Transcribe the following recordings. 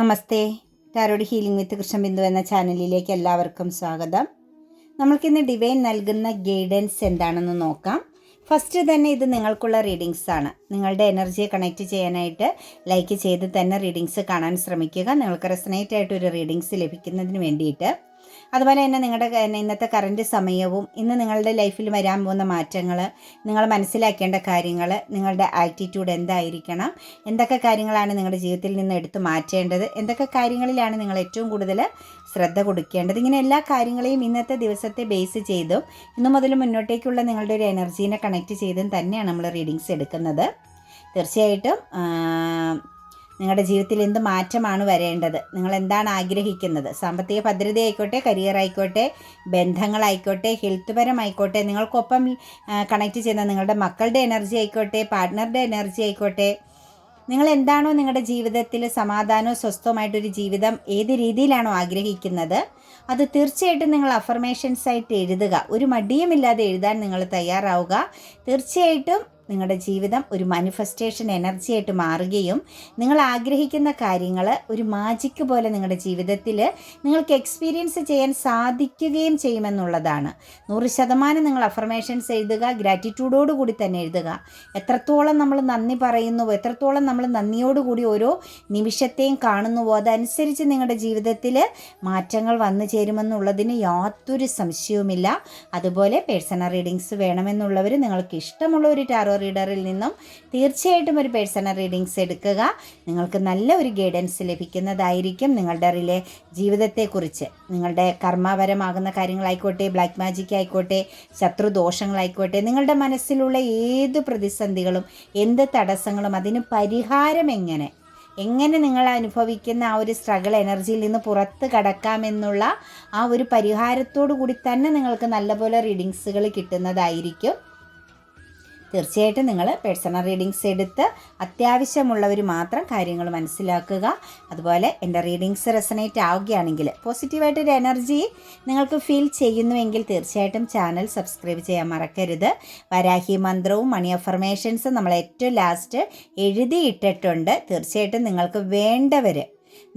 നമസ്തേ. Tarot healing വിത്ത് കൃഷ്ണബിന്ദു എന്ന ചാനലിലേക്ക് എല്ലാവർക്കും സ്വാഗതം. നമ്മൾക്കിന്ന് ഡിവൈൻ നൽകുന്ന ഗൈഡൻസ് എന്താണെന്ന് നോക്കാം. ഫസ്റ്റ് തന്നെ ഇത് നിങ്ങൾക്കുള്ള റീഡിങ്സ് ആണ്. നിങ്ങളുടെ എനർജിയെ കണക്റ്റ് ചെയ്യാനായിട്ട് ലൈക്ക് ചെയ്ത് തന്നെ റീഡിങ്സ് കാണാൻ ശ്രമിക്കുക. നിങ്ങൾക്ക് റെസനേറ്റ് ആയിട്ടൊരു റീഡിങ്സ് ലഭിക്കുന്നതിന് വേണ്ടിയിട്ട്. അതുപോലെ തന്നെ നിങ്ങളുടെ ഇന്നത്തെ കറൻറ്റ് സമയവും ഇന്ന് നിങ്ങളുടെ ലൈഫിൽ വരാൻ പോകുന്ന മാറ്റങ്ങൾ, നിങ്ങൾ മനസ്സിലാക്കേണ്ട കാര്യങ്ങൾ, നിങ്ങളുടെ ആറ്റിറ്റ്യൂഡ് എന്തായിരിക്കണം, എന്തൊക്കെ കാര്യങ്ങളാണ് നിങ്ങളുടെ ജീവിതത്തിൽ നിന്ന് എടുത്തു മാറ്റേണ്ടത്, എന്തൊക്കെ കാര്യങ്ങളിലാണ് നിങ്ങൾ ഏറ്റവും കൂടുതൽ ശ്രദ്ധ കൊടുക്കേണ്ടത്, ഇങ്ങനെ എല്ലാ കാര്യങ്ങളെയും ഇന്നത്തെ ദിവസത്തെ ബേസ് ചെയ്തും ഇന്നു മുതൽ മുന്നോട്ടേക്കുള്ള നിങ്ങളുടെ ഒരു എനർജീനെ കണക്റ്റ് ചെയ്തും തന്നെയാണ് നമ്മൾ റീഡിങ്സ് എടുക്കുന്നത്. തീർച്ചയായിട്ടും നിങ്ങളുടെ ജീവിതത്തിൽ എന്ത് മാറ്റമാണ് വരേണ്ടത്, നിങ്ങൾ എന്താണ് ആഗ്രഹിക്കുന്നത്, സാമ്പത്തിക ഭദ്രത ആയിക്കോട്ടെ, കരിയർ ആയിക്കോട്ടെ, ബന്ധങ്ങളായിക്കോട്ടെ, ഹെൽത്ത് പരമായിക്കോട്ടെ, നിങ്ങൾക്കൊപ്പം കണക്റ്റ് ചെയ്യുന്ന നിങ്ങളുടെ മക്കളുടെ എനർജി ആയിക്കോട്ടെ, പാർട്ട്ണറുടെ എനർജി ആയിക്കോട്ടെ, നിങ്ങൾ എന്താണോ നിങ്ങളുടെ ജീവിതത്തിൽ സമാധാനവും സ്വസ്ഥവുമായിട്ടൊരു ജീവിതം ഏത് രീതിയിലാണോ ആഗ്രഹിക്കുന്നത് അത് തീർച്ചയായിട്ടും നിങ്ങൾ അഫർമേഷൻസ് ആയിട്ട് എഴുതുക. ഒരു മടിയുമില്ലാതെ എഴുതാൻ നിങ്ങൾ തയ്യാറാവുക. തീർച്ചയായിട്ടും നിങ്ങളുടെ ജീവിതം ഒരു മാനിഫെസ്റ്റേഷൻ എനർജി ആയിട്ട് മാറുകയും നിങ്ങൾ ആഗ്രഹിക്കുന്ന കാര്യങ്ങൾ ഒരു മാജിക്ക് പോലെ നിങ്ങളുടെ ജീവിതത്തിൽ നിങ്ങൾക്ക് എക്സ്പീരിയൻസ് ചെയ്യാൻ സാധിക്കുകയും ചെയ്യുമെന്നുള്ളതാണ്. 100% നിങ്ങൾ അഫർമേഷൻസ് എഴുതുക. ഗ്രാറ്റിറ്റ്യൂഡോടുകൂടി തന്നെ എഴുതുക. എത്രത്തോളം നമ്മൾ നന്ദി പറയുന്നുവോ, എത്രത്തോളം നമ്മൾ നന്ദിയോടുകൂടി ഓരോ നിമിഷത്തെയും കാണുന്നുവോ അതനുസരിച്ച് നിങ്ങളുടെ ജീവിതത്തിൽ മാറ്റങ്ങൾ വന്നു ചേരുമെന്നുള്ളതിന് യാതൊരു സംശയവുമില്ല. അതുപോലെ പേഴ്സണൽ റീഡിങ്സ് വേണമെന്നുള്ളവർ നിങ്ങൾക്ക് ഇഷ്ടമുള്ള ഒരു ടാറോ റീഡറിൽ നിന്നും തീർച്ചയായിട്ടും ഒരു പേഴ്സണൽ റീഡിങ്സ് എടുക്കുക. നിങ്ങൾക്ക് നല്ല ഒരു ഗൈഡൻസ് ലഭിക്കുന്നതായിരിക്കും. നിങ്ങളുടെ ജീവിതത്തെക്കുറിച്ച്, നിങ്ങളുടെ കർമ്മപരമാകുന്ന കാര്യങ്ങളായിക്കോട്ടെ, ബ്ലാക്ക് മാജിക് ആയിക്കോട്ടെ, ശത്രുദോഷങ്ങളായിക്കോട്ടെ, നിങ്ങളുടെ മനസ്സിലുള്ള ഏത് പ്രതിസന്ധികളും എന്ത് തടസ്സങ്ങളും അതിന് പരിഹാരം എങ്ങനെ നിങ്ങൾ അനുഭവിക്കുന്ന ആ ഒരു സ്ട്രഗിൾ എനർജിയിൽ നിന്ന് പുറത്ത് കടക്കാമെന്നുള്ള ആ ഒരു പരിഹാരത്തോടു കൂടി തന്നെ നിങ്ങൾക്ക് നല്ലപോലെ റീഡിങ്സുകൾ കിട്ടുന്നതായിരിക്കും. തീർച്ചയായിട്ടും നിങ്ങൾ പേഴ്സണൽ റീഡിങ്സ് എടുത്ത് അത്യാവശ്യമുള്ളവർ മാത്രം കാര്യങ്ങൾ മനസ്സിലാക്കുക. അതുപോലെ എൻ്റെ റീഡിങ്സ് റെസനേറ്റ് ആവുകയാണെങ്കിൽ, പോസിറ്റീവായിട്ടൊരു എനർജി നിങ്ങൾക്ക് ഫീൽ ചെയ്യുന്നുവെങ്കിൽ തീർച്ചയായിട്ടും ചാനൽ സബ്സ്ക്രൈബ് ചെയ്യാൻ മറക്കരുത്. വരാഹി മന്ത്രവും മണി അഫർമേഷൻസും നമ്മൾ ഏറ്റവും ലാസ്റ്റ് എഴുതിയിട്ടിട്ടുണ്ട്. തീർച്ചയായിട്ടും നിങ്ങൾക്ക് വേണ്ടവർ,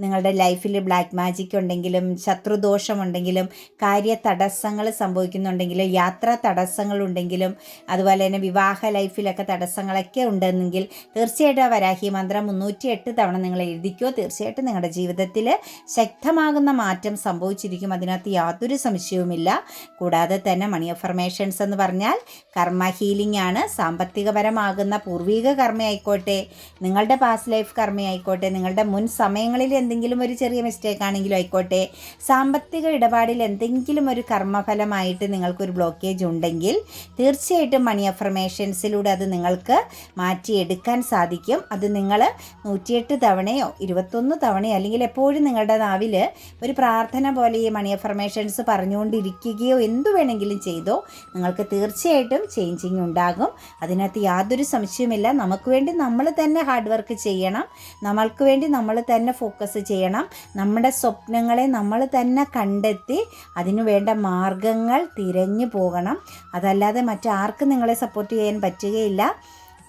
നിങ്ങളുടെ ലൈഫിൽ ബ്ലാക്ക് മാജിക് ഉണ്ടെങ്കിലും, ശത്രുദോഷമുണ്ടെങ്കിലും, കാര്യ തടസ്സങ്ങൾ സംഭവിക്കുന്നുണ്ടെങ്കിലും, യാത്രാ തടസ്സങ്ങളുണ്ടെങ്കിലും, അതുപോലെ തന്നെ വിവാഹ ലൈഫിലൊക്കെ തടസ്സങ്ങളൊക്കെ ഉണ്ടെങ്കിൽ തീർച്ചയായിട്ടും ആ വരാഹി മന്ത്രം 308 തവണ നിങ്ങൾ എഴുതിക്കോ. തീർച്ചയായിട്ടും നിങ്ങളുടെ ജീവിതത്തിൽ ശക്തമാകുന്ന മാറ്റം സംഭവിച്ചിരിക്കും. അതിനകത്ത് യാതൊരു സംശയവുമില്ല. കൂടാതെ തന്നെ മണി അഫർമേഷൻസ് എന്ന് പറഞ്ഞാൽ കർമ്മ ഹീലിംഗ് ആണ്. സാമ്പത്തികപരമാകുന്ന പൂർവിക കർമ്മയായിക്കോട്ടെ, നിങ്ങളുടെ പാസ്റ്റ് ലൈഫ് കർമ്മയായിക്കോട്ടെ, നിങ്ങളുടെ മുൻ സമയങ്ങളിൽ എന്തെങ്കിലും ഒരു ചെറിയ മിസ്റ്റേക്ക് ആണെങ്കിലും ആയിക്കോട്ടെ, സാമ്പത്തിക ഇടപാടിൽ എന്തെങ്കിലും ഒരു കർമ്മഫലമായിട്ട് നിങ്ങൾക്കൊരു ബ്ലോക്കേജ് ഉണ്ടെങ്കിൽ തീർച്ചയായിട്ടും മണി അഫർമേഷൻസിലൂടെ അത് നിങ്ങൾക്ക് മാറ്റിയെടുക്കാൻ സാധിക്കും. അത് നിങ്ങൾ 108 തവണയോ 21 തവണയോ അല്ലെങ്കിൽ എപ്പോഴും നിങ്ങളുടെ നാവിൽ ഒരു പ്രാർത്ഥന പോലെ ഈ മണി അഫർമേഷൻസ് പറഞ്ഞുകൊണ്ടിരിക്കുകയോ എന്തു വേണമെങ്കിലും ചെയ്തോ നിങ്ങൾക്ക് തീർച്ചയായിട്ടും ചേഞ്ചിങ് ഉണ്ടാകും. അതിനകത്ത് യാതൊരു സംശയവുമില്ല. നമുക്ക് വേണ്ടി നമ്മൾ തന്നെ ഹാർഡ് വർക്ക് ചെയ്യണം. നമ്മൾക്ക് വേണ്ടി നമ്മൾ തന്നെ ഫോക്കസ് ചെയ്യണം. നമ്മുടെ സ്വപ്നങ്ങളെ നമ്മൾ തന്നെ കണ്ടെത്തി അതിനു വേണ്ട മാർഗങ്ങൾ തിരഞ്ഞു പോകണം. അതല്ലാതെ മറ്റാർക്കും നിങ്ങളെ സപ്പോർട്ട് ചെയ്യാൻ പറ്റുകയില്ല.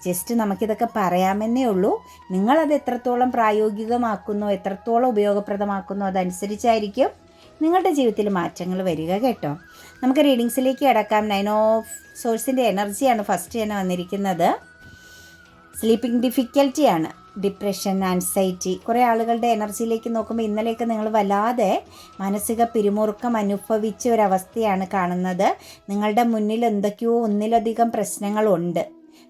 ജസ്റ്റ് നമുക്കിതൊക്കെ പറയാമെന്നേ ഉള്ളൂ. നിങ്ങളത് എത്രത്തോളം പ്രായോഗികമാക്കുന്നോ, എത്രത്തോളം ഉപയോഗപ്രദമാക്കുന്നോ അതനുസരിച്ചായിരിക്കും നിങ്ങളുടെ ജീവിതത്തിൽ മാറ്റങ്ങൾ വരിക കേട്ടോ. നമുക്ക് റീഡിങ്സിലേക്ക് കിടക്കാം. 9 ഓഫ് സോഴ്സിൻ്റെ എനർജിയാണ് ഫസ്റ്റ് തന്നെ വന്നിരിക്കുന്നത്. സ്ലീപ്പിംഗ് ഡിഫിക്കൽറ്റിയാണ്, ഡിപ്രഷൻ, ആൻസൈറ്റി. കുറേ ആളുകളുടെ എനർജിയിലേക്ക് നോക്കുമ്പോൾ ഇന്നലെയൊക്കെ നിങ്ങൾ വല്ലാതെ മാനസിക പിരിമുറുക്കം അനുഭവിച്ച ഒരവസ്ഥയാണ് കാണുന്നത്. നിങ്ങളുടെ മുന്നിൽ എന്തൊക്കെയോ ഒന്നിലധികം പ്രശ്നങ്ങളുണ്ട്.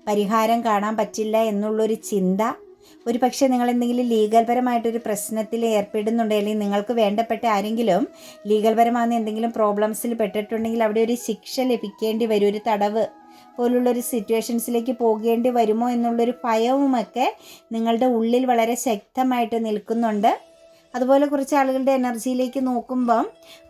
പരിഹാരം കാണാൻ പറ്റില്ല എന്നുള്ളൊരു ചിന്ത. ഒരു പക്ഷേ നിങ്ങൾ എന്തെങ്കിലും ലീഗൽ പരമായിട്ടൊരു പ്രശ്നത്തിൽ ഏർപ്പെടുന്നുണ്ടെങ്കിൽ, നിങ്ങൾക്ക് വേണ്ടപ്പെട്ട ആരെങ്കിലും ലീഗൽ പരമായ എന്തെങ്കിലും പ്രോബ്ലംസിൽ പെട്ടിട്ടുണ്ടെങ്കിൽ അവിടെ ഒരു ശിക്ഷ ലഭിക്കേണ്ടി വരും, ഒരു തടവ് പോലുള്ളൊരു സിറ്റുവേഷൻസിലേക്ക് പോകേണ്ടി വരുമോ എന്നുള്ളൊരു ഭയവുമൊക്കെ നിങ്ങളുടെ ഉള്ളിൽ വളരെ ശക്തമായിട്ട് നിൽക്കുന്നുണ്ട്. അതുപോലെ കുറച്ച് ആളുകളുടെ എനർജിയിലേക്ക് നോക്കുമ്പം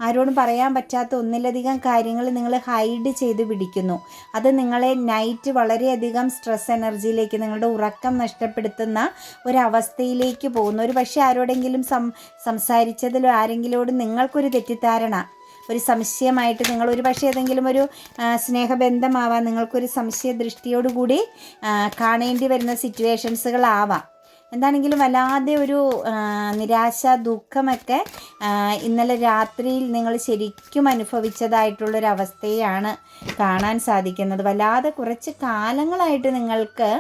ആരോടും പറയാൻ പറ്റാത്ത ഒന്നിലധികം കാര്യങ്ങൾ നിങ്ങൾ ഹൈഡ് ചെയ്ത് പിടിക്കുന്നു. അത് നിങ്ങളെ നൈറ്റ് വളരെയധികം സ്ട്രെസ് എനർജിയിലേക്ക്, നിങ്ങളുടെ ഉറക്കം നഷ്ടപ്പെടുത്തുന്ന ഒരവസ്ഥയിലേക്ക് പോകുന്നു. ഒരു പക്ഷേ ആരോടെങ്കിലും സംസാരിച്ചതിലോ ആരെങ്കിലോട് നിങ്ങൾക്കൊരു തെറ്റിദ്ധാരണ, ഒരു സംശയമായിട്ട് നിങ്ങൾ ഒരു പക്ഷേ ഏതെങ്കിലും ഒരു സ്നേഹബന്ധമാവാം, നിങ്ങൾക്കൊരു സംശയ ദൃഷ്ടിയോടുകൂടി കാണേണ്ടി വരുന്ന സിറ്റുവേഷൻസുകളാവാം. എന്താണെങ്കിലും വല്ലാതെ ഒരു നിരാശ, ദുഃഖമൊക്കെ ഇന്നലെ രാത്രിയിൽ നിങ്ങൾ ശരിക്കും അനുഭവിച്ചതായിട്ടുള്ളൊരവസ്ഥയാണ് കാണാൻ സാധിക്കുന്നത്. വല്ലാതെ കുറച്ച് കാലങ്ങളായിട്ട് നിങ്ങൾക്ക്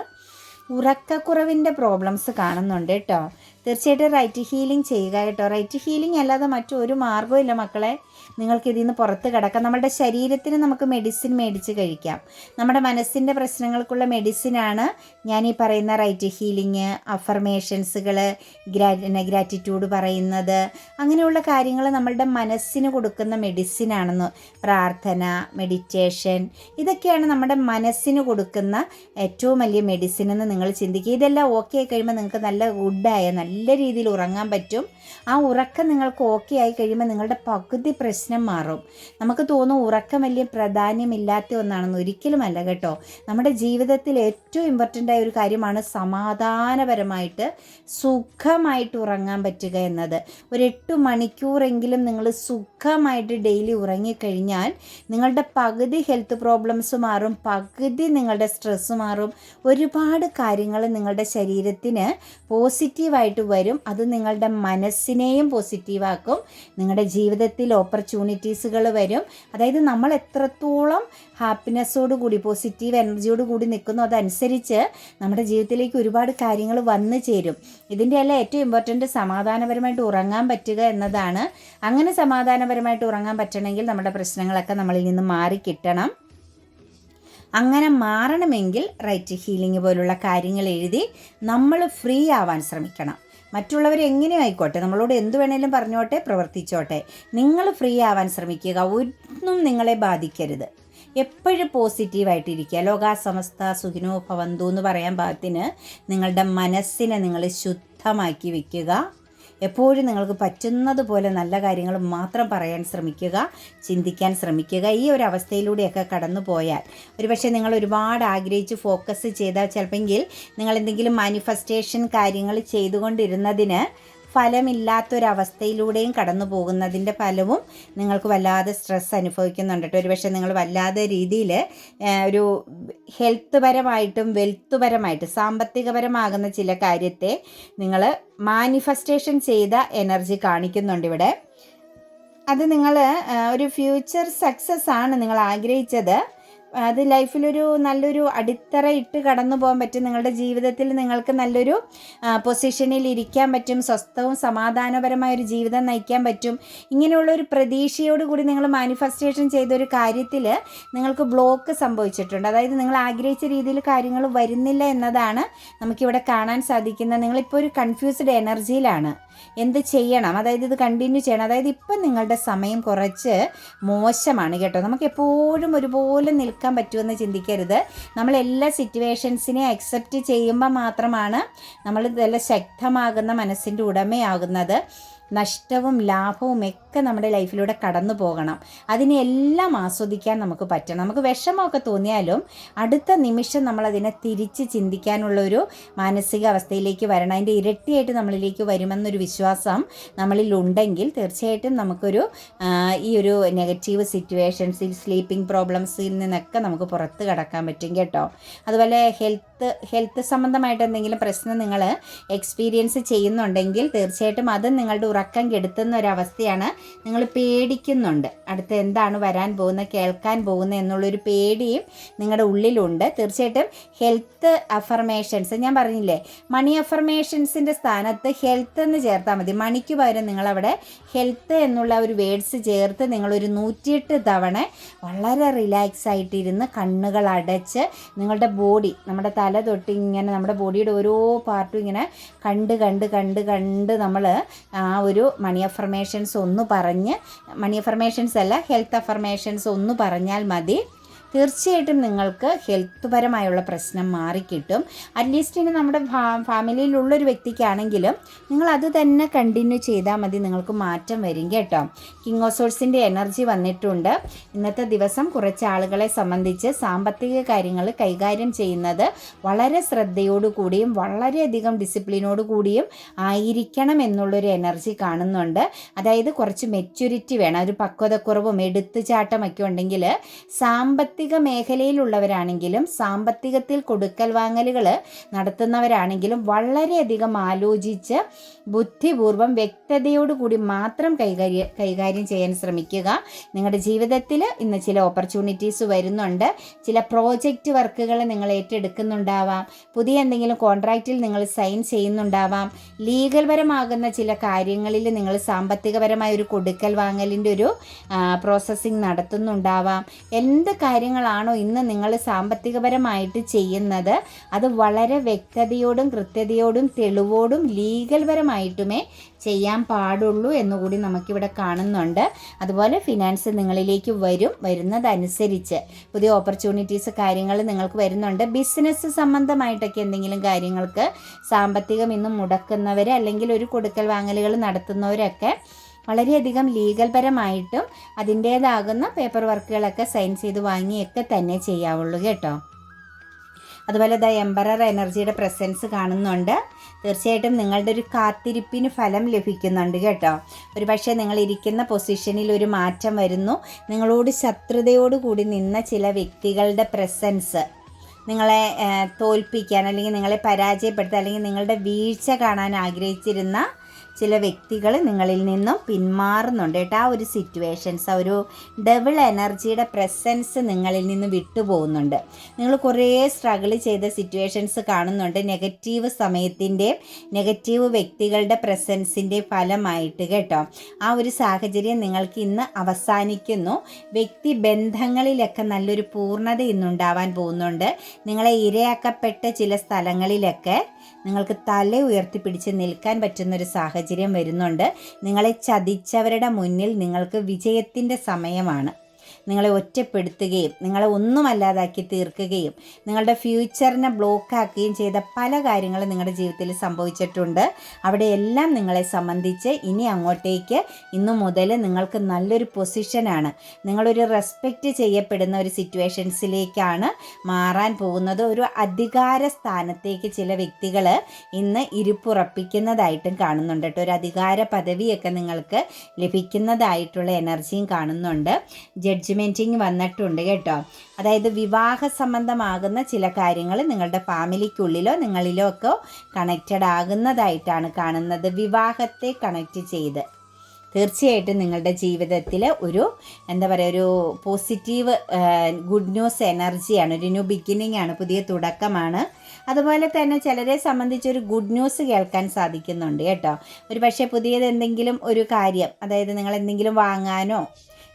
ഉറക്കക്കുറവിൻ്റെ പ്രോബ്ലംസ് കാണുന്നുണ്ട് കേട്ടോ. തീർച്ചയായിട്ടും റൈറ്റ് ഹീലിംഗ് ചെയ്യുക കേട്ടോ. റൈറ്റ് ഹീലിംഗ് അല്ലാതെ മറ്റൊരു മാർഗ്ഗവും ഇല്ല മക്കളെ. നിങ്ങൾക്ക് ഇതിൽ നിന്ന് പുറത്ത് കിടക്കാം. നമ്മുടെ ശരീരത്തിന് നമുക്ക് മെഡിസിൻ മേടിച്ച് കഴിക്കാം. നമ്മുടെ മനസ്സിൻ്റെ പ്രശ്നങ്ങൾക്കുള്ള മെഡിസിനാണ് ഞാൻ ഈ പറയുന്ന റൈറ്റ് ഹീലിംഗ്, അഫർമേഷൻസുകൾ, ഗ്രാറ്റിറ്റ്യൂഡ് പറയുന്നത്. അങ്ങനെയുള്ള കാര്യങ്ങൾ നമ്മളുടെ മനസ്സിന് കൊടുക്കുന്ന മെഡിസിനാണെന്ന്. പ്രാർത്ഥന, മെഡിറ്റേഷൻ, ഇതൊക്കെയാണ് നമ്മുടെ മനസ്സിന് കൊടുക്കുന്ന ഏറ്റവും വലിയ മെഡിസിൻ എന്ന് നിങ്ങൾ ചിന്തിക്കുക. ഇതെല്ലാം ഓക്കെ ആയി കഴിയുമ്പോൾ നിങ്ങൾക്ക് നല്ല ഗുഡായ നല്ല രീതിയിൽ ഉറങ്ങാൻ പറ്റും. ആ ഉറക്കം നിങ്ങൾക്ക് ഓക്കെ ആയി കഴിയുമ്പോൾ നിങ്ങളുടെ പകുതി പ്രശ്നം മാറും. നമുക്ക് തോന്നും ഉറക്കം വലിയ പ്രാധാന്യമില്ലാത്ത ഒന്നാണെന്ന്. ഒരിക്കലുമല്ല കേട്ടോ. നമ്മുടെ ജീവിതത്തിൽ ഏറ്റവും ഇമ്പോർട്ടൻ്റ് ആയ ഒരു കാര്യമാണ് സമാധാനപരമായിട്ട് സുഖമായിട്ട് ഉറങ്ങാൻ പറ്റുക എന്നത്. ഒരു 8 മണിക്കൂറെങ്കിലും നിങ്ങൾ സുഖമായിട്ട് ഡെയിലി ഉറങ്ങിക്കഴിഞ്ഞാൽ നിങ്ങളുടെ പകുതി ഹെൽത്ത് പ്രോബ്ലംസ് മാറും, പകുതി നിങ്ങളുടെ സ്ട്രെസ്സ് മാറും. ഒരുപാട് കാര്യങ്ങൾ നിങ്ങളുടെ ശരീരത്തിന് പോസിറ്റീവായിട്ട് വരും. അത് നിങ്ങളുടെ മനസ്സിനെയും പോസിറ്റീവാക്കും. നിങ്ങളുടെ ജീവിതത്തിൽ ഓപ്പർച്യൂണിറ്റീസുകൾ വരും. അതായത് നമ്മൾ എത്രത്തോളം ഹാപ്പിനെസ്സോട് കൂടി, പോസിറ്റീവ് എനർജിയോട് കൂടി നിൽക്കുന്നു, അതനുസരിച്ച് നമ്മുടെ ജീവിതത്തിലേക്ക് ഒരുപാട് കാര്യങ്ങൾ വന്നു ചേരും. ഇതിൻ്റെ എല്ലാം ഏറ്റവും ഇമ്പോർട്ടൻറ്റ് സമാധാനപരമായിട്ട് ഉറങ്ങാൻ പറ്റുക എന്നതാണ്. അങ്ങനെ സമാധാനപരമായിട്ട് ഉറങ്ങാൻ പറ്റണമെങ്കിൽ നമ്മുടെ പ്രശ്നങ്ങളൊക്കെ നമ്മളിൽ നിന്ന് മാറിക്കിട്ടണം. അങ്ങനെ മാറണമെങ്കിൽ റൈറ്റ് ഹീലിംഗ് പോലുള്ള കാര്യങ്ങൾ എഴുതി നമ്മൾ ഫ്രീ ആവാൻ ശ്രമിക്കണം. മറ്റുള്ളവർ എങ്ങനെയോ ആയിക്കോട്ടെ, നമ്മളോട് എന്ത് വേണേലും പറഞ്ഞോട്ടെ, പ്രവർത്തിച്ചോട്ടെ, നിങ്ങൾ ഫ്രീ ആവാൻ ശ്രമിക്കുക. ഒന്നും നിങ്ങളെ ബാധിക്കരുത്. എപ്പോഴും പോസിറ്റീവായിട്ടിരിക്കുക. ലോകാസമസ്ത സുഖിനോ ഭവന്തു എന്ന് പറയാൻ പാകത്തിന് നിങ്ങളുടെ മനസ്സിനെ നിങ്ങൾ ശുദ്ധമാക്കി വയ്ക്കുക. എപ്പോഴും നിങ്ങൾക്ക് പറ്റുന്നത് പോലെ നല്ല കാര്യങ്ങൾ മാത്രം പറയാൻ ശ്രമിക്കുക, ചിന്തിക്കാൻ ശ്രമിക്കുക. ഈ ഒരു അവസ്ഥയിലൂടെയൊക്കെ കടന്നു പോയാൽ ഒരുപക്ഷെ നിങ്ങൾ ഒരുപാട് ആഗ്രഹിച്ച് ഫോക്കസ് ചെയ്താൽ ചിലപ്പോൾ നിങ്ങൾ എന്തെങ്കിലും മാനിഫെസ്റ്റേഷൻ കാര്യങ്ങൾ ചെയ്തുകൊണ്ടിരുന്നതിന് ഫലമില്ലാത്തൊരവസ്ഥയിലൂടെയും കടന്നു പോകുന്നതിൻ്റെ ഫലവും നിങ്ങൾക്ക് വല്ലാതെ സ്ട്രെസ് അനുഭവിക്കുന്നുണ്ട് കേട്ടോ. ഒരുപക്ഷെ നിങ്ങൾ വല്ലാതെ രീതിയിൽ ഒരു ഹെൽത്ത് പരമായിട്ടും വെൽത്ത് പരമായിട്ട് സാമ്പത്തികപരമാകുന്ന ചില കാര്യത്തെ നിങ്ങൾ മാനിഫെസ്റ്റേഷൻ ചെയ്ത എനർജി കാണിക്കുന്നുണ്ട് ഇവിടെ. അത് നിങ്ങൾ ഒരു ഫ്യൂച്ചർ സക്സസ് ആണ് നിങ്ങൾ ആഗ്രഹിച്ചത്. അത് ലൈഫിലൊരു നല്ലൊരു അടിത്തറ ഇട്ട് കടന്നു പോകാൻ പറ്റും. നിങ്ങളുടെ ജീവിതത്തിൽ നിങ്ങൾക്ക് നല്ലൊരു പൊസിഷനിൽ ഇരിക്കാൻ പറ്റും. സ്വസ്ഥവും സമാധാനപരമായൊരു ജീവിതം നയിക്കാൻ പറ്റും. ഇങ്ങനെയുള്ളൊരു പ്രതീക്ഷയോട് കൂടി നിങ്ങൾ മാനിഫെസ്റ്റേഷൻ ചെയ്തൊരു കാര്യത്തിൽ നിങ്ങൾക്ക് ബ്ലോക്ക് സംഭവിച്ചിട്ടുണ്ട്. അതായത് നിങ്ങൾ ആഗ്രഹിച്ച രീതിയിൽ കാര്യങ്ങൾ വരുന്നില്ല എന്നതാണ് നമുക്കിവിടെ കാണാൻ സാധിക്കുന്നത്. നിങ്ങളിപ്പോൾ ഒരു കൺഫ്യൂസ്ഡ് എനർജിയിലാണ്. എന്ത് ചെയ്യണം, അതായത് ഇത് കണ്ടിന്യൂ ചെയ്യണം. അതായത് ഇപ്പം നിങ്ങളുടെ സമയം കുറച്ച് മോശമാണ് കേട്ടോ. നമുക്ക് എപ്പോഴും ഒരുപോലെ നിൽക്കാൻ പറ്റുമെന്ന് ചിന്തിക്കരുത്. നമ്മൾ എല്ലാ സിറ്റുവേഷൻസിനെയും അക്സെപ്റ്റ് ചെയ്യുമ്പോൾ മാത്രമാണ് നമ്മൾ നല്ല ശക്തമാകുന്ന മനസ്സിൻ്റെ ഉടമയാകുന്നത്. നഷ്ടവും ലാഭവും ഒക്കെ നമ്മുടെ ലൈഫിലൂടെ കടന്നു പോകണം. അതിനെല്ലാം ആസ്വദിക്കാൻ നമുക്ക് പറ്റണം. നമുക്ക് വിഷമമൊക്കെ തോന്നിയാലും അടുത്ത നിമിഷം നമ്മളതിനെ തിരിച്ച് ചിന്തിക്കാനുള്ളൊരു മാനസികാവസ്ഥയിലേക്ക് വരണം. അതിൻ്റെ ഇരട്ടിയായിട്ട് നമ്മളിലേക്ക് വരുമെന്നൊരു വിശ്വാസം നമ്മളിലുണ്ടെങ്കിൽ തീർച്ചയായിട്ടും നമുക്കൊരു ഈ ഒരു നെഗറ്റീവ് സിറ്റുവേഷൻസിൽ, സ്ലീപ്പിംഗ് പ്രോബ്ലംസിൽ നിന്നൊക്കെ നമുക്ക് പുറത്ത് കടക്കാൻ പറ്റും കേട്ടോ. അതുപോലെ ഹെൽത്ത് സംബന്ധമായിട്ട് എന്തെങ്കിലും പ്രശ്നം നിങ്ങൾ എക്സ്പീരിയൻസ് ചെയ്യുന്നുണ്ടെങ്കിൽ തീർച്ചയായിട്ടും അത് നിങ്ങളുടെ ഉറക്കം കെടുത്തുന്ന ഒരവസ്ഥയാണ്. നിങ്ങൾ പേടിക്കുന്നുണ്ട്, അടുത്ത് എന്താണ് വരാൻ പോകുന്നത്, കേൾക്കാൻ പോകുന്നത് എന്നുള്ളൊരു പേടിയും നിങ്ങളുടെ ഉള്ളിലുണ്ട്. തീർച്ചയായിട്ടും ഹെൽത്ത് അഫർമേഷൻസ്, ഞാൻ പറഞ്ഞില്ലേ മണി അഫർമേഷൻസിൻ്റെ സ്ഥാനത്ത് ഹെൽത്ത് എന്ന് ചേർത്താൽ മതി. മണിക്ക് പകരം നിങ്ങളവിടെ ഹെൽത്ത് എന്നുള്ള ഒരു വേർഡ്സ് ചേർത്ത് നിങ്ങളൊരു 108 തവണ വളരെ റിലാക്സ് ആയിട്ടിരുന്ന് കണ്ണുകൾ അടച്ച് നിങ്ങളുടെ ബോഡി, നമ്മുടെ തല തൊട്ട് ഇങ്ങനെ നമ്മുടെ ബോഡിയുടെ ഓരോ പാർട്ടും ഇങ്ങനെ കണ്ട് നമ്മൾ ആ ഒരു മണി അഫർമേഷൻസ് ഒന്ന് പറഞ്ഞ്, മണി അഫർമേഷൻസ് അല്ല ഹെൽത്ത് അഫർമേഷൻസ് ഒന്ന് പറഞ്ഞാൽ മതി. തീർച്ചയായിട്ടും നിങ്ങൾക്ക് ഹെൽത്ത് പരമായുള്ള പ്രശ്നം മാറിക്കിട്ടും. അറ്റ്ലീസ്റ്റ് ഇനി നമ്മുടെ ഫാമിലിയിലുള്ളൊരു വ്യക്തിക്കാണെങ്കിലും നിങ്ങൾ അത് തന്നെ കണ്ടിന്യൂ ചെയ്താൽ മതി, നിങ്ങൾക്ക് മാറ്റം വരും കേട്ടോ. കിങ് ഓഫ് സോഴ്സിൻ്റെ എനർജി വന്നിട്ടുണ്ട്. ഇന്നത്തെ ദിവസം കുറച്ച് ആളുകളെ സംബന്ധിച്ച് സാമ്പത്തിക കാര്യങ്ങൾ കൈകാര്യം ചെയ്യുന്നത് വളരെ ശ്രദ്ധയോടുകൂടിയും വളരെയധികം ഡിസിപ്ലിനോട് കൂടിയും ആയിരിക്കണം എന്നുള്ളൊരു എനർജി കാണുന്നുണ്ട്. അതായത് കുറച്ച് മെച്യൂരിറ്റി വേണം, ഒരു പക്വതക്കുറവും എടുത്തുചാട്ടമൊക്കെ ഉണ്ടെങ്കിൽ സാമ്പത്തിക സാമ്പത്തിക മേഖലയിലുള്ളവരാണെങ്കിലും സാമ്പത്തികത്തിൽ കൊടുക്കൽ വാങ്ങലുകൾ നടത്തുന്നവരാണെങ്കിലും വളരെയധികം ആലോചിച്ച് ബുദ്ധിപൂർവ്വം വ്യക്തതയോടുകൂടി മാത്രം കൈകാര്യം ചെയ്യാൻ ശ്രമിക്കുക. നിങ്ങളുടെ ജീവിതത്തിൽ ഇന്ന് ചില ഓപ്പർച്യൂണിറ്റീസ് വരുന്നുണ്ട്. ചില പ്രോജക്റ്റ് വർക്കുകൾ നിങ്ങൾ ഏറ്റെടുക്കുന്നുണ്ടാവാം. പുതിയ എന്തെങ്കിലും കോൺട്രാക്റ്റിൽ നിങ്ങൾ സൈൻ ചെയ്യുന്നുണ്ടാവാം. ലീഗൽ പരമാകുന്ന ചില കാര്യങ്ങളിൽ നിങ്ങൾ സാമ്പത്തികപരമായ ഒരു കൊടുക്കൽ വാങ്ങലിൻ്റെ ഒരു പ്രോസസ്സിങ് നടത്തുന്നുണ്ടാവാം. എന്ത് കാര്യങ്ങളാണോ ഇന്ന് നിങ്ങൾ സാമ്പത്തികപരമായിട്ട് ചെയ്യുന്നത് അത് വളരെ വ്യക്തതയോടും കൃത്യതയോടും തെളിവോടും ലീഗൽ പരമായിട്ടുമേ ചെയ്യാൻ പാടുള്ളൂ എന്നുകൂടി നമുക്കിവിടെ കാണുന്നുണ്ട്. അതുപോലെ ഫിനാൻസ് നിങ്ങളിലേക്ക് വരുന്നതനുസരിച്ച് പുതിയ ഓപ്പർച്യൂണിറ്റീസ് കാര്യങ്ങൾ നിങ്ങൾക്ക് വരുന്നുണ്ട്. ബിസിനസ് സംബന്ധമായിട്ടൊക്കെ എന്തെങ്കിലും കാര്യങ്ങൾക്ക് സാമ്പത്തികം ഇന്ന് മുടക്കുന്നവർ അല്ലെങ്കിൽ ഒരു കൊടുക്കൽ വാങ്ങലുകൾ നടത്തുന്നവരൊക്കെ വളരെയധികം ലീഗൽ പരമായിട്ടും അതിൻ്റേതാകുന്ന പേപ്പർ വർക്കുകളൊക്കെ സൈൻ ചെയ്ത് വാങ്ങിയൊക്കെ തന്നെ ചെയ്യാവുള്ളൂ കേട്ടോ. അതുപോലെ എംപറർ എനർജിയുടെ പ്രസൻസ് കാണുന്നുണ്ട്. തീർച്ചയായിട്ടും നിങ്ങളുടെ ഒരു കാത്തിരിപ്പിന് ഫലം ലഭിക്കുന്നുണ്ട് കേട്ടോ. ഒരു പക്ഷേ നിങ്ങൾ ഇരിക്കുന്ന പൊസിഷനിൽ ഒരു മാറ്റം വരുന്നു. നിങ്ങളോട് ശത്രുതയോടുകൂടി നിന്ന ചില വ്യക്തികളുടെ പ്രസൻസ് നിങ്ങളെ തോൽപ്പിക്കാൻ അല്ലെങ്കിൽ നിങ്ങളെ പരാജയപ്പെടുത്താൻ അല്ലെങ്കിൽ നിങ്ങളുടെ വീഴ്ച കാണാൻ ആഗ്രഹിച്ചിരുന്ന ചില വ്യക്തികൾ നിങ്ങളിൽ നിന്നും പിന്മാറുന്നുണ്ട് കേട്ടോ. ആ ഒരു സിറ്റുവേഷൻസ്, ആ ഒരു ഡബിൾ എനർജിയുടെ പ്രസൻസ് നിങ്ങളിൽ നിന്ന് വിട്ടുപോകുന്നുണ്ട്. നിങ്ങൾ കുറേ സ്ട്രഗിൾ ചെയ്ത സിറ്റുവേഷൻസ് കാണുന്നുണ്ട്. നെഗറ്റീവ് സമയത്തിൻ്റെയും നെഗറ്റീവ് വ്യക്തികളുടെ പ്രസൻസിൻ്റെ ഫലമായിട്ട് കേട്ടോ. ആ ഒരു സാഹചര്യം നിങ്ങൾക്ക് ഇന്ന് അവസാനിക്കുന്നു. വ്യക്തി ബന്ധങ്ങളിലൊക്കെ നല്ലൊരു പൂർണ്ണത ഇന്നുണ്ടാവാൻ പോകുന്നുണ്ട്. നിങ്ങളെ ഇരയാക്കപ്പെട്ട ചില സ്ഥലങ്ങളിലൊക്കെ നിങ്ങൾക്ക് തല ഉയർത്തിപ്പിടിച്ച് നിൽക്കാൻ പറ്റുന്നൊരു സാഹചര്യം വരുന്നുണ്ട്. നിങ്ങളെ ചതിച്ചവരുടെ മുന്നിൽ നിങ്ങൾക്ക് വിജയത്തിൻ്റെ സമയമാണ്. നിങ്ങളെ ഒറ്റപ്പെടുത്തുകയും നിങ്ങളെ ഒന്നുമല്ലാതാക്കി തീർക്കുകയും നിങ്ങളുടെ ഫ്യൂച്ചറിനെ ബ്ലോക്കാക്കുകയും ചെയ്ത പല കാര്യങ്ങളും നിങ്ങളുടെ ജീവിതത്തിൽ സംഭവിച്ചിട്ടുണ്ട്. അവിടെയെല്ലാം നിങ്ങളെ സംബന്ധിച്ച് ഇനി അങ്ങോട്ടേക്ക് ഇന്നു മുതൽ നിങ്ങൾക്ക് നല്ലൊരു പൊസിഷനാണ്. നിങ്ങളൊരു റെസ്പെക്റ്റ് ചെയ്യപ്പെടുന്ന ഒരു സിറ്റുവേഷൻസിലേക്കാണ് മാറാൻ പോകുന്നത്. ഒരു അധികാര സ്ഥാനത്തേക്ക് ചില വ്യക്തികൾ ഇന്ന് ഇരിപ്പുറപ്പിക്കുന്നതായിട്ടും കാണുന്നുണ്ട് കേട്ടോ. ഒരു അധികാര പദവിയൊക്കെ നിങ്ങൾക്ക് ലഭിക്കുന്നതായിട്ടുള്ള എനർജിയും കാണുന്നുണ്ട്. ജഡ്ജ്മെൻറ്റിങ് വന്നിട്ടുണ്ട് കേട്ടോ. അതായത് വിവാഹ സംബന്ധമാകുന്ന ചില കാര്യങ്ങൾ നിങ്ങളുടെ ഫാമിലിക്കുള്ളിലോ നിങ്ങളിലോ ഒക്കെ കണക്റ്റഡ് ആകുന്നതായിട്ടാണ് കാണുന്നത്. വിവാഹത്തെ കണക്റ്റ് ചെയ്ത് തീർച്ചയായിട്ടും നിങ്ങളുടെ ജീവിതത്തിൽ ഒരു ഒരു പോസിറ്റീവ് ഗുഡ് ന്യൂസ് എനർജിയാണ്. ഒരു ന്യൂ ബിഗിനിങ് ആണ്, പുതിയ തുടക്കമാണ്. അതുപോലെ തന്നെ ചിലരെ സംബന്ധിച്ചൊരു ഗുഡ് ന്യൂസ് കേൾക്കാൻ സാധിക്കുന്നുണ്ട് കേട്ടോ. ഒരു പക്ഷേ പുതിയത് എന്തെങ്കിലും ഒരു കാര്യം, അതായത് നിങ്ങൾ എന്തെങ്കിലും വാങ്ങാനോ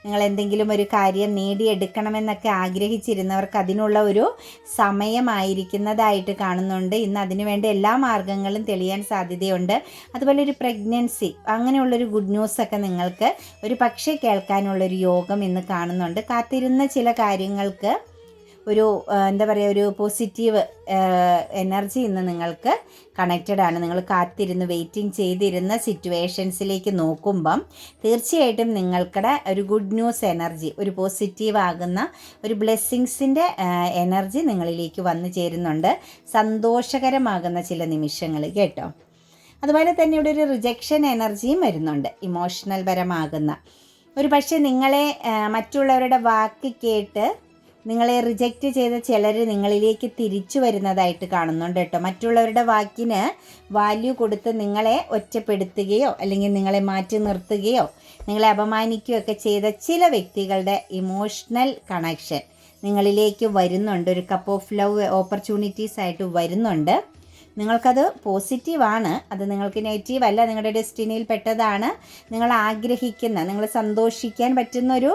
നിങ്ങൾ എന്തെങ്കിലും ഒരു കാര്യം നേടിയെടുക്കണമെന്നൊക്കെ ആഗ്രഹിച്ചിരുന്നവർക്ക് അതിനുള്ള ഒരു സമയമായിരിക്കുന്നതായിട്ട് കാണുന്നുണ്ട്. ഇന്ന് അതിനുവേണ്ട എല്ലാ മാർഗങ്ങളും തെളിയാൻ സാധ്യതയുണ്ട്. അതുപോലെ ഒരു പ്രഗ്നൻസി അങ്ങനെയുള്ളൊരു ഗുഡ് ന്യൂസൊക്കെ നിങ്ങൾക്ക് ഒരു പക്ഷേ കേൾക്കാനുള്ളൊരു യോഗം ഇന്ന് കാണുന്നുണ്ട്. കാത്തിരുന്ന ചില കാര്യങ്ങൾക്ക് ഒരു ഒരു പോസിറ്റീവ് എനർജി ഇന്ന് നിങ്ങൾക്ക് കണക്റ്റഡ് ആണ്. നിങ്ങൾ കാത്തിരുന്ന് വെയിറ്റിംഗ് ചെയ്തിരുന്ന സിറ്റുവേഷൻസിലേക്ക് നോക്കുമ്പം തീർച്ചയായിട്ടും നിങ്ങൾക്കിടെ ഒരു ഗുഡ് ന്യൂസ് എനർജി, ഒരു പോസിറ്റീവ് ആകുന്ന ഒരു ബ്ലെസ്സിങ്സിൻ്റെ എനർജി നിങ്ങളിലേക്ക് വന്നു ചേരുന്നുണ്ട്. സന്തോഷകരമാകുന്ന ചില നിമിഷങ്ങൾ കേട്ടോ. അതുപോലെ തന്നെ ഇവിടെ ഒരു റിജക്ഷൻ എനർജിയും വരുന്നുണ്ട്. ഇമോഷണൽ പരമാകുന്ന ഒരു പക്ഷേ നിങ്ങളെ മറ്റുള്ളവരുടെ വാക്ക് കേട്ട് നിങ്ങളെ റിജക്റ്റ് ചെയ്ത ചിലർ നിങ്ങളിലേക്ക് തിരിച്ചു വരുന്നതായിട്ട് കാണുന്നുണ്ട് കേട്ടോ. മറ്റുള്ളവരുടെ വാക്കിന് വാല്യൂ കൊടുത്ത് നിങ്ങളെ ഒറ്റപ്പെടുത്തുകയോ അല്ലെങ്കിൽ നിങ്ങളെ മാറ്റി നിർത്തുകയോ നിങ്ങളെ അപമാനിക്കുകയോ ഒക്കെ ചെയ്ത ചില വ്യക്തികളുടെ ഇമോഷണൽ കണക്ഷൻ നിങ്ങളിലേക്ക് വരുന്നുണ്ട്. ഒരു കപ്പ് ഓഫ് ലവ് ഓപ്പർച്യൂണിറ്റീസ് ആയിട്ട് വരുന്നുണ്ട്. നിങ്ങൾക്കത് പോസിറ്റീവാണ്, അത് നിങ്ങൾക്ക് നെഗറ്റീവ് അല്ല, നിങ്ങളുടെ ഡെസ്റ്റിനിയിൽ പെട്ടതാണ്. നിങ്ങൾ ആഗ്രഹിക്കുന്ന, നിങ്ങൾ സന്തോഷിക്കാൻ പറ്റുന്നൊരു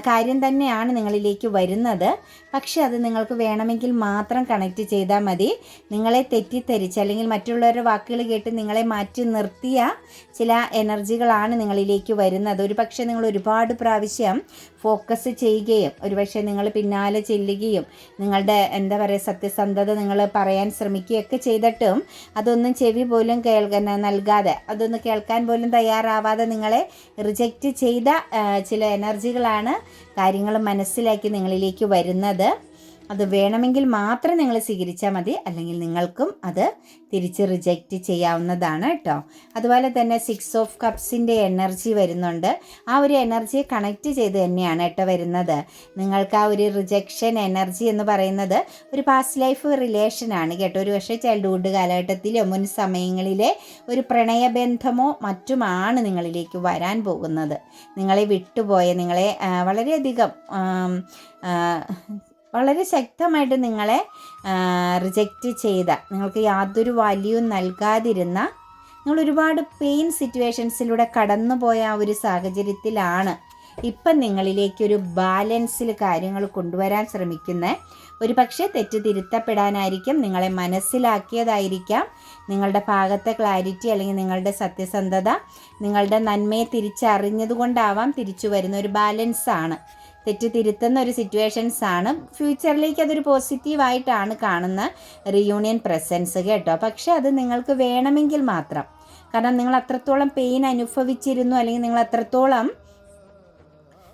കാര്യം തന്നെയാണ് നിങ്ങളിലേക്ക് വരുന്നത്. പക്ഷെ അത് നിങ്ങൾക്ക് വേണമെങ്കിൽ മാത്രം കണക്റ്റ് ചെയ്താൽ മതി. നിങ്ങളെ തെറ്റിദ്ധരിച്ച് അല്ലെങ്കിൽ മറ്റുള്ളവരുടെ വാക്കുകൾ കേട്ട് നിങ്ങളെ മാറ്റി നിർത്തിയ ചില എനർജികളാണ് നിങ്ങളിലേക്ക് വരുന്നത്. ഒരു പക്ഷേ നിങ്ങൾ ഒരുപാട് പ്രാവശ്യം ഫോക്കസ് ചെയ്യുകയും ഒരുപക്ഷെ നിങ്ങൾ പിന്നാലെ ചെല്ലുകയും നിങ്ങളുടെ സത്യസന്ധത നിങ്ങൾ പറയാൻ ശ്രമിക്കുകയൊക്കെ ചെയ്തിട്ടും അതൊന്നും ചെവി പോലും നൽകാതെ, അതൊന്ന് കേൾക്കാൻ പോലും തയ്യാറാവാതെ നിങ്ങളെ റിജക്റ്റ് ചെയ്ത ചില എനർജികളാണ് കാര്യങ്ങൾ മനസ്സിലാക്കി നിങ്ങളിലേക്ക് വരുന്നത്. അത് വേണമെങ്കിൽ മാത്രം നിങ്ങൾ സ്വീകരിച്ചാൽ മതി, അല്ലെങ്കിൽ നിങ്ങൾക്കും അത് തിരിച്ച് റിജക്റ്റ് ചെയ്യാവുന്നതാണ് കേട്ടോ. അതുപോലെ തന്നെ 6 ഓഫ് കപ്സിൻ്റെ എനർജി വരുന്നുണ്ട്. ആ ഒരു എനർജിയെ കണക്റ്റ് ചെയ്ത് തന്നെയാണ് കേട്ടോ വരുന്നത്. നിങ്ങൾക്ക് ആ ഒരു റിജക്ഷൻ എനർജി എന്ന് പറയുന്നത് ഒരു പാസ്റ്റ് ലൈഫ് റിലേഷനാണ് കേട്ടോ. ഒരു പക്ഷേ ചൈൽഡ്ഹുഡ് കാലഘട്ടത്തിലോ മുൻ സമയങ്ങളിലെ ഒരു പ്രണയബന്ധമോ മറ്റുമാണ് നിങ്ങളിലേക്ക് വരാൻ പോകുന്നത്. നിങ്ങളെ വിട്ടുപോയ, നിങ്ങളെ വളരെയധികം വളരെ ശക്തമായിട്ട് നിങ്ങളെ റിജക്റ്റ് ചെയ്ത, നിങ്ങൾക്ക് യാതൊരു വാല്യൂ നൽകാതിരുന്ന, നിങ്ങൾ ഒരുപാട് പെയിൻ സിറ്റുവേഷൻസിലൂടെ കടന്നുപോയ ആ ഒരു സാഹചര്യത്തിലാണ് ഇപ്പം നിങ്ങളിലേക്കൊരു ബാലൻസിൽ കാര്യങ്ങൾ കൊണ്ടുവരാൻ ശ്രമിക്കുന്ന, ഒരു പക്ഷേ തെറ്റ് തിരുത്തപ്പെടാനായിരിക്കും, നിങ്ങളെ മനസ്സിലാക്കിയതായിരിക്കാം, നിങ്ങളുടെ ഭാഗത്തെ ക്ലാരിറ്റി അല്ലെങ്കിൽ നിങ്ങളുടെ സത്യസന്ധത, നിങ്ങളുടെ നന്മയെ തിരിച്ചറിഞ്ഞതുകൊണ്ടാവാം തിരിച്ചു വരുന്ന ഒരു ബാലൻസാണ്, തെറ്റ് തിരുത്തുന്ന ഒരു സിറ്റുവേഷൻസ് ആണ്. ഫ്യൂച്ചറിലേക്ക് അതൊരു പോസിറ്റീവായിട്ടാണ് കാണുന്ന റിയൂണിയൻ പ്രസൻസ് കേട്ടോ. പക്ഷേ അത് നിങ്ങൾക്ക് വേണമെങ്കിൽ മാത്രം, കാരണം നിങ്ങൾ അത്രത്തോളം പെയിൻ അനുഭവിച്ചിരുന്നു, അല്ലെങ്കിൽ നിങ്ങൾ അത്രത്തോളം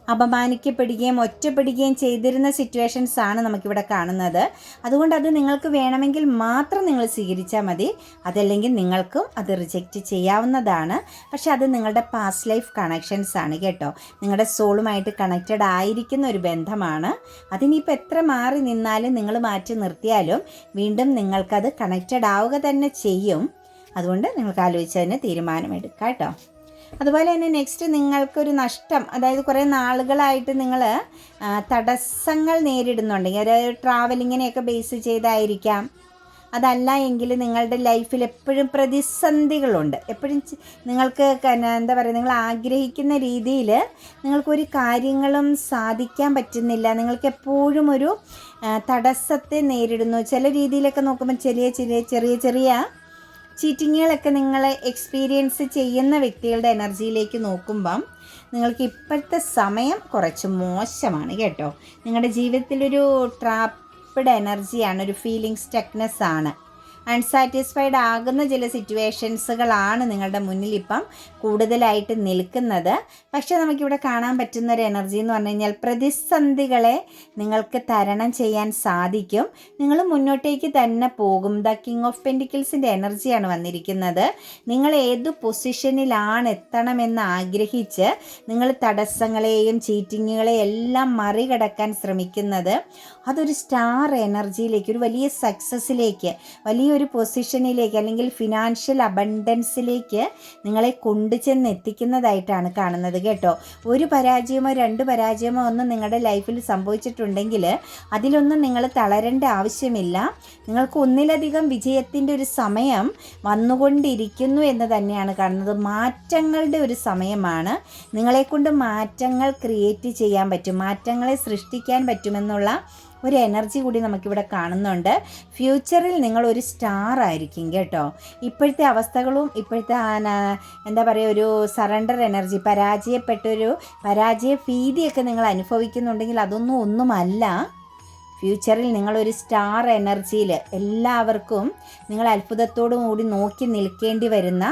അപമാനിക്കപ്പെടുകയും ഒറ്റപ്പെടുകയും ചെയ്തിരുന്ന സിറ്റുവേഷൻസ് ആണ് നമുക്കിവിടെ കാണുന്നത്. അതുകൊണ്ട് അത് നിങ്ങൾക്ക് വേണമെങ്കിൽ മാത്രം നിങ്ങൾ സ്വീകരിച്ചാൽ മതി, അതല്ലെങ്കിൽ നിങ്ങൾക്കും അത് റിജക്റ്റ് ചെയ്യാവുന്നതാണ്. പക്ഷെ അത് നിങ്ങളുടെ പാസ്റ്റ് ലൈഫ് കണക്ഷൻസ് ആണ് കേട്ടോ. നിങ്ങളുടെ സോളുമായിട്ട് കണക്റ്റഡ് ആയിരിക്കുന്ന ഒരു ബന്ധമാണ്. അതിനിപ്പോൾ എത്ര മാറി നിന്നാലും നിങ്ങൾ മാറ്റി നിർത്തിയാലും വീണ്ടും നിങ്ങൾക്കത് കണക്റ്റഡ് ആവുക തന്നെ ചെയ്യും. അതുകൊണ്ട് നിങ്ങൾക്ക് ആലോചിച്ച് തന്നെ തീരുമാനമെടുക്കാം കേട്ടോ. അതുപോലെ തന്നെ നെക്സ്റ്റ് നിങ്ങൾക്കൊരു നഷ്ടം, അതായത് കുറേ നാളുകളായിട്ട് നിങ്ങൾ തടസ്സങ്ങൾ നേരിടുന്നുണ്ടെങ്കിൽ, അതായത് ട്രാവലിങ്ങിനെയൊക്കെ ബേസ് ചെയ്തായിരിക്കാം, അതല്ല എങ്കിൽ നിങ്ങളുടെ ലൈഫിൽ എപ്പോഴും പ്രതിസന്ധികളുണ്ട്, എപ്പോഴും നിങ്ങൾക്ക് എന്താ പറയുക, നിങ്ങൾ ആഗ്രഹിക്കുന്ന രീതിയിൽ നിങ്ങൾക്കൊരു കാര്യങ്ങളും സാധിക്കാൻ പറ്റുന്നില്ല, നിങ്ങൾക്ക് എപ്പോഴും ഒരു തടസ്സത്തെ നേരിടുന്നു. ചില രീതിയിലൊക്കെ നോക്കുമ്പോൾ ചെറിയ ചീറ്റിങ്ങുകളൊക്കെ നിങ്ങൾ എക്സ്പീരിയൻസ് ചെയ്യുന്ന വ്യക്തികളുടെ എനർജിയിലേക്ക് നോക്കുമ്പം നിങ്ങൾക്ക് ഇപ്പോഴത്തെ സമയം കുറച്ച് മോശമാണ് കേട്ടോ. നിങ്ങളുടെ ജീവിതത്തിലൊരു ട്രാപ്പ്ഡ് എനർജിയാണ്, ഒരു ഫീലിംഗ് സ്റ്റക്നെസ് ആണ്, അൺസാറ്റിസ്ഫൈഡ് ആകുന്ന ചില സിറ്റുവേഷൻസുകളാണ് നിങ്ങളുടെ മുന്നിൽ ഇപ്പം കൂടുതലായിട്ട് നിൽക്കുന്നത്. പക്ഷേ നമുക്കിവിടെ കാണാൻ പറ്റുന്ന ഒരു എനർജി എന്ന് പറഞ്ഞു കഴിഞ്ഞാൽ പ്രതിസന്ധികളെ നിങ്ങൾക്ക് തരണം ചെയ്യാൻ സാധിക്കും, നിങ്ങൾ മുന്നോട്ടേക്ക് തന്നെ പോകും. ദ കിങ് ഓഫ് പെൻറ്റിക്കിൾസിൻ്റെ എനർജിയാണ് വന്നിരിക്കുന്നത്. നിങ്ങൾ ഏത് പൊസിഷനിലാണ് എത്തണമെന്ന് ആഗ്രഹിച്ച് നിങ്ങൾ തടസ്സങ്ങളെയും ചീറ്റിങ്ങുകളെയും എല്ലാം മറികടക്കാൻ ശ്രമിക്കുന്നത്, അതൊരു സ്റ്റാർ എനർജിയിലേക്ക്, ഒരു വലിയ സക്സസ്സിലേക്ക്, വലിയൊരു പൊസിഷനിലേക്ക്, അല്ലെങ്കിൽ ഫിനാൻഷ്യൽ അബണ്ടൻസിലേക്ക് നിങ്ങളെ കൊണ്ടുചെന്ന് എത്തിക്കുന്നതായിട്ടാണ് കാണുന്നത് കേട്ടോ. ഒരു പരാജയമോ 2 പരാജയമോ ഒന്നും നിങ്ങളുടെ ലൈഫിൽ സംഭവിച്ചിട്ടുണ്ടെങ്കിൽ അതിലൊന്നും നിങ്ങൾ തളരേണ്ട ആവശ്യമില്ല. നിങ്ങൾക്ക് ഒന്നിലധികം വിജയത്തിൻ്റെ ഒരു സമയം വന്നുകൊണ്ടിരിക്കുന്നു എന്ന് തന്നെയാണ് കാണുന്നത്. മാറ്റങ്ങളുടെ ഒരു സമയമാണ്. നിങ്ങളെക്കൊണ്ട് മാറ്റങ്ങൾ ക്രിയേറ്റ് ചെയ്യാൻ പറ്റും, മാറ്റങ്ങളെ സൃഷ്ടിക്കാൻ പറ്റുമെന്നുള്ള ഒരു എനർജി കൂടി നമുക്കിവിടെ കാണുന്നുണ്ട്. ഫ്യൂച്ചറിൽ നിങ്ങളൊരു സ്റ്റാർ ആയിരിക്കും കേട്ടോ. ഇപ്പോഴത്തെ അവസ്ഥകളും ഇപ്പോഴത്തെ എന്താ പറയുക, ഒരു സറണ്ടർ എനർജി, പരാജയ ഭീതിയൊക്കെ നിങ്ങൾ അനുഭവിക്കുന്നുണ്ടെങ്കിൽ അതൊന്നും ഒന്നുമല്ല. ഫ്യൂച്ചറിൽ നിങ്ങളൊരു സ്റ്റാർ എനർജിയിൽ എല്ലാവർക്കും നിങ്ങൾ അത്ഭുതത്തോടു കൂടി നോക്കി നിൽക്കേണ്ടി വരുന്ന,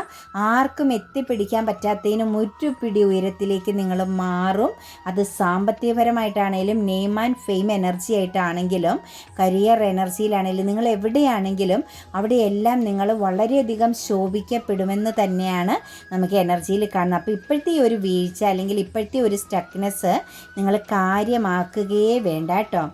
ആർക്കും എത്തിപ്പിടിക്കാൻ പറ്റാത്തതിനും ഒരു പിടി ഉയരത്തിലേക്ക് നിങ്ങൾ മാറും. അത് സാമ്പത്തികപരമായിട്ടാണെങ്കിലും, നെയിം ആൻഡ് ഫെയിം എനർജി ആയിട്ടാണെങ്കിലും, കരിയർ എനർജിയിലാണെങ്കിലും, നിങ്ങൾ എവിടെയാണെങ്കിലും അവിടെയെല്ലാം നിങ്ങൾ വളരെയധികം ശോഭിക്കപ്പെടുമെന്ന് തന്നെയാണ് നമുക്ക് എനർജിയിൽ കാണുന്നത്. അപ്പോൾ ഇപ്പോഴത്തെ ഈ ഒരു വീഴ്ച അല്ലെങ്കിൽ ഇപ്പോഴത്തെ ഒരു സ്റ്റക്നെസ് നിങ്ങൾ കാര്യമാക്കുകയേ വേണ്ട കേട്ടോ.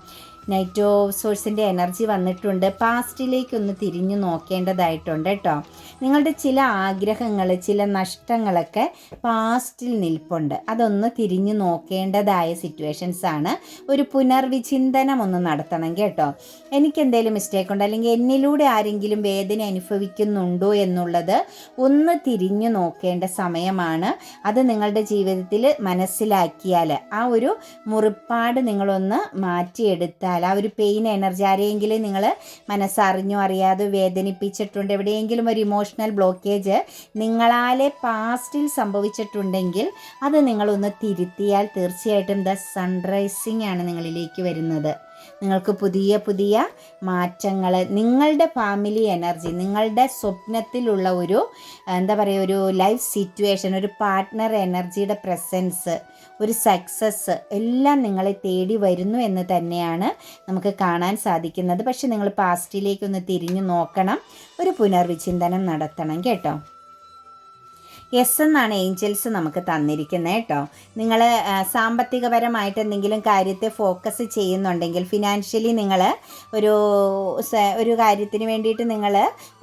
നൈറ്റ് ഓഫ് സോഴ്സിൻ്റെ എനർജി വന്നിട്ടുണ്ട്. പാസ്റ്റിലേക്കൊന്ന് തിരിഞ്ഞു നോക്കേണ്ടതായിട്ടുണ്ട് കേട്ടോ. നിങ്ങളുടെ ചില ആഗ്രഹങ്ങൾ, ചില നഷ്ടങ്ങളൊക്കെ പാസ്റ്റിൽ നിൽപ്പുണ്ട്. അതൊന്ന് തിരിഞ്ഞു നോക്കേണ്ടതായ സിറ്റുവേഷൻസാണ്. ഒരു പുനർവിചിന്തനം ഒന്ന് നടത്തണം കേട്ടോ. എനിക്കെന്തെങ്കിലും മിസ്റ്റേക്ക് ഉണ്ടോ, അല്ലെങ്കിൽ എന്നിലൂടെ ആരെങ്കിലും വേദന അനുഭവിക്കുന്നുണ്ടോ എന്നുള്ളത് ഒന്ന് തിരിഞ്ഞു നോക്കേണ്ട സമയമാണ്. അത് നിങ്ങളുടെ ജീവിതത്തിൽ മനസ്സിലാക്കിയാൽ, ആ ഒരു മുറിപ്പാട് നിങ്ങളൊന്ന് മാറ്റിയെടുത്താൽ, ആ ഒരു പെയിൻ എനർജി, ആരെയെങ്കിലും നിങ്ങൾ മനസ്സറിഞ്ഞോ അറിയാതെ വേദനിപ്പിച്ചിട്ടുണ്ട്, എവിടെയെങ്കിലും ഒരു ഇമോഷണൽ ബ്ലോക്കേജ് നിങ്ങളാലെ പാസ്റ്റിൽ സംഭവിച്ചിട്ടുണ്ടെങ്കിൽ അത് നിങ്ങളൊന്ന് തിരുത്തിയാൽ തീർച്ചയായിട്ടും ദ സൺറൈസിങ് ആണ് നിങ്ങളിലേക്ക് വരുന്നത്. നിങ്ങൾക്ക് പുതിയ പുതിയ മാറ്റങ്ങൾ, നിങ്ങളുടെ ഫാമിലി എനർജി, നിങ്ങളുടെ സ്വപ്നത്തിലുള്ള ഒരു എന്താ പറയുക, ഒരു ലൈഫ് സിറ്റുവേഷൻ, ഒരു പാർട്ട്ണർ എനർജിയുടെ പ്രസൻസ്, ഒരു സക്സസ് എല്ലാം നിങ്ങളെ തേടി വരുന്നു എന്ന് തന്നെയാണ് നമുക്ക് കാണാൻ സാധിക്കുന്നത്. പക്ഷെ നിങ്ങൾ പാസ്റ്റിലേക്കൊന്ന് തിരിഞ്ഞു നോക്കണം, ഒരു പുനർവിചിന്തനം നടത്തണം കേട്ടോ. യെസ് എന്നാണ് ഏഞ്ചൽസ് നമുക്ക് തന്നിരിക്കുന്നത് കേട്ടോ. നിങ്ങൾ സാമ്പത്തികപരമായിട്ട് എന്തെങ്കിലും കാര്യത്തെ ഫോക്കസ് ചെയ്യുന്നുണ്ടെങ്കിൽ, ഫിനാൻഷ്യലി നിങ്ങൾ ഒരു കാര്യത്തിന് വേണ്ടിയിട്ട് നിങ്ങൾ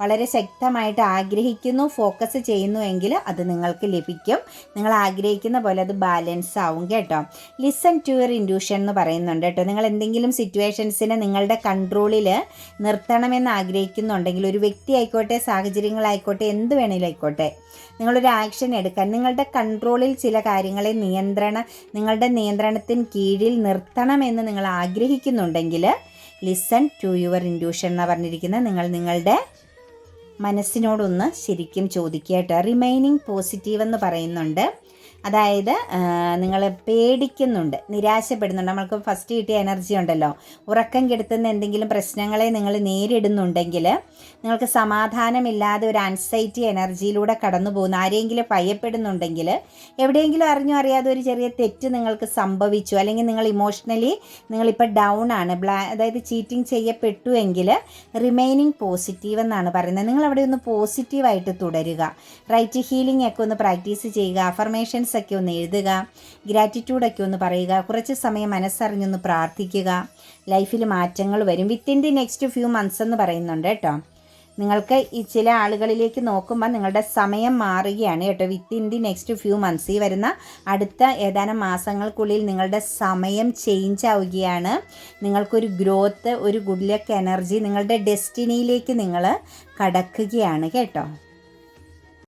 വളരെ ശക്തമായിട്ട് ആഗ്രഹിക്കുന്നു, ഫോക്കസ് ചെയ്യുന്നു എങ്കിൽ അത് നിങ്ങൾക്ക് ലഭിക്കും. നിങ്ങൾ ആഗ്രഹിക്കുന്ന പോലെ അത് ബാലൻസ് ആവും കേട്ടോ. ലിസൺ ടു യുവർ ഇൻറ്റ്യൂഷൻ എന്ന് പറയുന്നുണ്ട് കേട്ടോ. നിങ്ങൾ എന്തെങ്കിലും സിറ്റുവേഷൻസിനെ നിങ്ങളുടെ കൺട്രോളിൽ നിർത്തണമെന്ന് ആഗ്രഹിക്കുന്നുണ്ടെങ്കിൽ, ഒരു വ്യക്തി ആയിക്കോട്ടെ, സാഹചര്യങ്ങളായിക്കോട്ടെ, എന്ത് വേണമെങ്കിലും ആയിക്കോട്ടെ, നിങ്ങളൊരു ആക്ഷൻ എടുക്കാൻ, നിങ്ങളുടെ കൺട്രോളിൽ ചില കാര്യങ്ങളെ നിങ്ങളുടെ നിയന്ത്രണത്തിന് കീഴിൽ നിർത്തണമെന്ന് നിങ്ങൾ ആഗ്രഹിക്കുന്നുണ്ടെങ്കിൽ, ലിസൺ ടു യുവർ ഇൻറ്റ്യൂഷൻ എന്ന് പറഞ്ഞിരിക്കുന്നത് നിങ്ങളുടെ മനസ്സിനോടൊന്ന് ശരിക്കും ചോദിക്കുക കേട്ടോ. റിമൈനിങ് പോസിറ്റീവ് എന്ന് പറയുന്നുണ്ട്. അതായത് നിങ്ങൾ പേടിക്കുന്നുണ്ട്, നിരാശപ്പെടുന്നുണ്ട്. നമ്മൾക്ക് ഫസ്റ്റ് കിട്ടിയ എനർജി ഉണ്ടല്ലോ, ഉറക്കം കെടുത്തുന്ന എന്തെങ്കിലും പ്രശ്നങ്ങളെ നിങ്ങൾ നേരിടുന്നുണ്ടെങ്കിൽ, നിങ്ങൾക്ക് സമാധാനമില്ലാതെ ഒരു ആൻസൈറ്റി എനർജിയിലൂടെ കടന്നു പോകുന്നു, ആരെങ്കിലും ഭയപ്പെടുന്നുണ്ടെങ്കിൽ, എവിടെയെങ്കിലും അറിഞ്ഞോ അറിയാതെ ഒരു ചെറിയ തെറ്റ് നിങ്ങൾക്ക് സംഭവിച്ചു, അല്ലെങ്കിൽ നിങ്ങൾ ഇമോഷണലി നിങ്ങളിപ്പോൾ ഡൗൺ ആണ്, അതായത് ചീറ്റിംഗ് ചെയ്യപ്പെട്ടു എങ്കിൽ, റിമൈനിങ് പോസിറ്റീവ് എന്നാണ് പറയുന്നത്. നിങ്ങൾ അവിടെ ഒന്ന് പോസിറ്റീവായിട്ട് തുടരുക. റൈറ്റ് ഹീലിംഗ് ഒക്കെ ഒന്ന് പ്രാക്ടീസ് ചെയ്യുക, അഫർമേഷൻസ് ഒക്കെ ഒന്ന് എഴുതുക, ഗ്രാറ്റിറ്റ്യൂഡൊക്കെ ഒന്ന് പറയുക, കുറച്ച് സമയം മനസ്സറിഞ്ഞൊന്ന് പ്രാർത്ഥിക്കുക. ലൈഫിൽ മാറ്റങ്ങൾ വരും within the next few months എന്ന് പറയുന്നുണ്ട് കേട്ടോ. നിങ്ങൾക്ക് ഈ ചില ആളുകളിലേക്ക് നോക്കുമ്പോൾ നിങ്ങളുടെ സമയം മാറുകയാണ് കേട്ടോ. Within the next few months, ഈ വരുന്ന അടുത്ത ഏതാനും മാസങ്ങൾക്കുള്ളിൽ നിങ്ങളുടെ സമയം ചേഞ്ച് ആവുകയാണ്. നിങ്ങൾക്കൊരു ഗ്രോത്ത്, ഒരു ഗുഡ് ലക്ക് എനർജി, നിങ്ങളുടെ ഡെസ്റ്റിനിയിലേക്ക് നിങ്ങൾ കടക്കുകയാണ് കേട്ടോ.